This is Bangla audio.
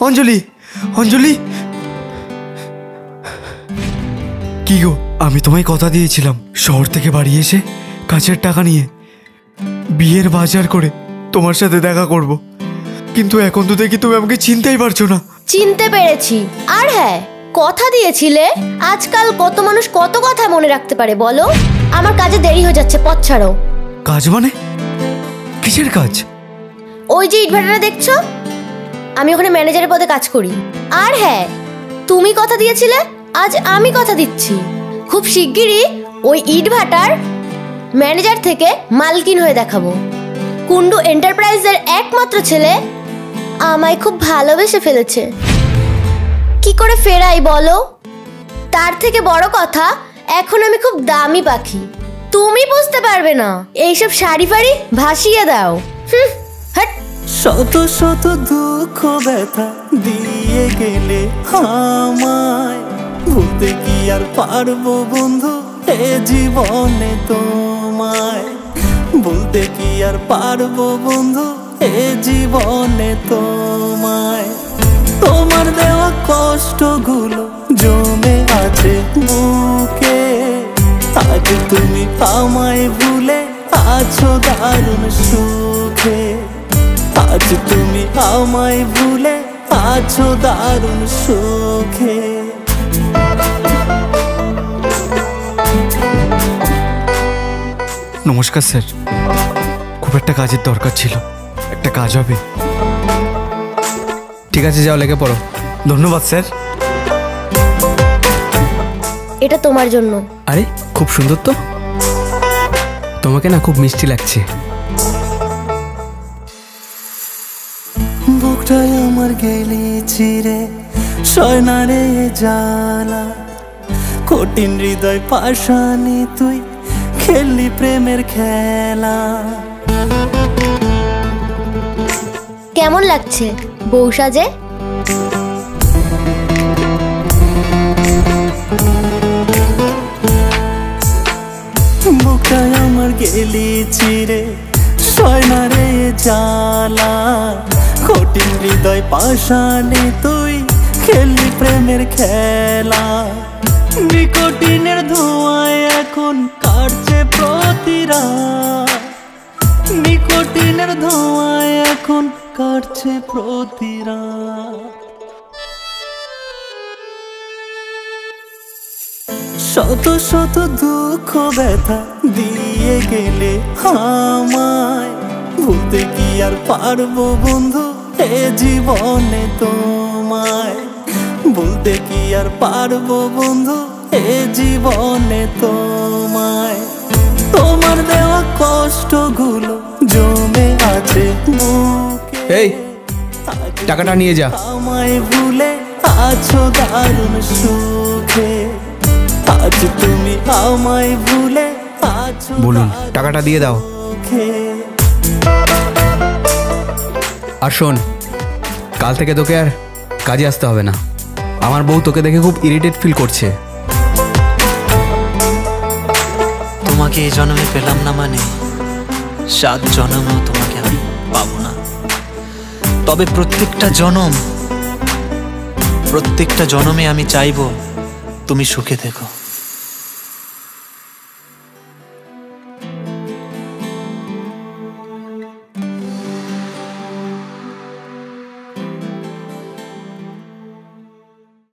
অঞ্জলি, অঞ্জলি, কি গো? আমি তোমায় কথা দিয়েছিলাম শহর থেকে বাড়ি এসে কাছের টাকা নিয়ে বিয়ের বাজার করে তোমার সাথে দেখা করব, কিন্তু এখন তো দেখি তুমি আমাকে চিনতেই পারছো না। চিনতে পেরেছি। আর হ্যাঁ, কথা দিয়েছিলে। আজকাল কত মানুষ কত কথা মনে রাখতে পারে বলো? আমার কাজে দেরি হয়ে যাচ্ছে, পথ ছাড়ো। কাজ মানে? কিসের কাজ? ওই যে ইটভাটাটা দেখছো, আমি ওখানে ম্যানেজারের পদে কাজ করি। আর হ্যাঁ, তুমি কথা দিয়েছিলে, আজ আমি কথা দিচ্ছি। খুব শিগগিরই ওই ইটভাটার ম্যানেজার থেকে মালকিন হয়ে দেখাবো। কুন্ডু এন্টারপ্রাইজের একমাত্র ছেলে আমায় খুব ভালোবেসে ফেলেছে। কি করে ফেরাই বলো? তার থেকে বড় কথা, এখন আমি খুব দামি পাখি। তুমি বুঝতে পারবে না। এইসব শাড়ি ফাড়ি ভাসিয়ে দাও। শত শত দুঃখ ব্যথা দিয়ে গেলে আমায়, ভুলতে কি আর পারবো বন্ধু এ জীবনে তোমায়? ভুলতে কি আর পারবো বন্ধু এ জীবনে তোমায়? তোমার দেওয়া কষ্টগুলো জমে আছে বুকে, আজ তুমি আমায় ভুলে আছো দারুণ সুখে। আজ তুমি আমায় ভুলে আছো দারুণ সুখে। নমস্কার স্যার, খুব একটা কাজের দরকার ছিল। একটা কাজ হবে? ঠিক আছে, যাও লেগে পড়ো। ধন্যবাদ স্যার। এটা তোমার জন্য। আরে খুব সুন্দর তো, তোমাকে না খুব মিষ্টি লাগছে। বুকটাই আমার গেলি চিরে সয়নারে জ্বালা, কঠিন হৃদয় পাশানি তুই খেললি প্রেমের খেলা। কেমন লাগছে বউ সাজে? বুকটাই আমার গেলি চিরে সয়নারে জ্বালা, কঠিন হৃদয় পাশানি তুই খেললি প্রেমের খেলা। নিকোটিনের ধোঁয়ায় এখন কাটছে প্রতিরা, নিকোটিনের ধোঁয়ায় এখন কাটছে প্রতিরা। শত শত দুঃখ ব্যথা দিয়ে গেলে আমায়, ভুলতে কি আর পারবো বন্ধু এ জীবনে তোমায়? ভুলতে কি আর পারবো বন্ধু এ জীবনে তোমায়? তোমার দেওয়া কষ্টগুলো জমে আছে বুকে, এই টাকাটা নিয়ে যা। আমায় ভুলে আছো দারুণ সুখে। আজ তুমি আমায় ভুলে আছো। বলুন, টাকাটা দিয়ে দাও। আর শোন, কাল থেকে তোকে আর কাজে আসতে হবে না। আমার বউ তোকে দেখে খুব ইরিটেট ফিল করছে। তোমাকে এই জন্মে পেলাম না মানে 7 জন্মেও তোমাকে আমি পাবো না। তবে প্রত্যেকটা জন্মে আমি চাইবো তুমি সুখে থেকো।